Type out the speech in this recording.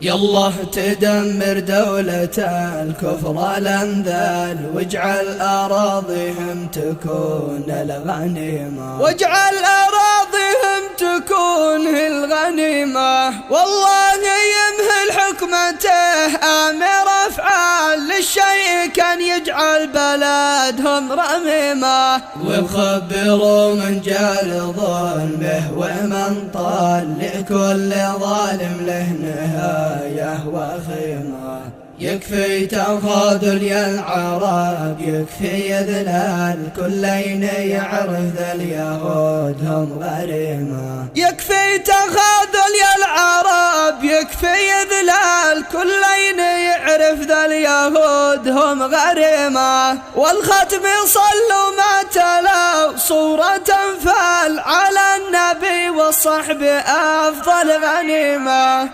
يالله تدمر دولة الكفر الأنذال، واجعل أراضيهم تكون الغنيمة، واجعل أراضيهم تكون الغنيمة. والله يمهل حكمته آمر أفعال، للشيء كان يجعل بلادهم رميمة. ويخبروا من جال ظلمه ومن طال، لكل ظالم له نهاية وخيمة. يكفي تخاذل يا العرب، يكفي إذلال، كلين يعرف ذا اليهود هم غريمة. يكفي تخاذل يا العرب، يكفي إذلال، كلين يعرف ذا اليهود هم غريمة. والختم صلوا ما تلوا صورة أنفال، على النبي والصحب أفضل غنيمة.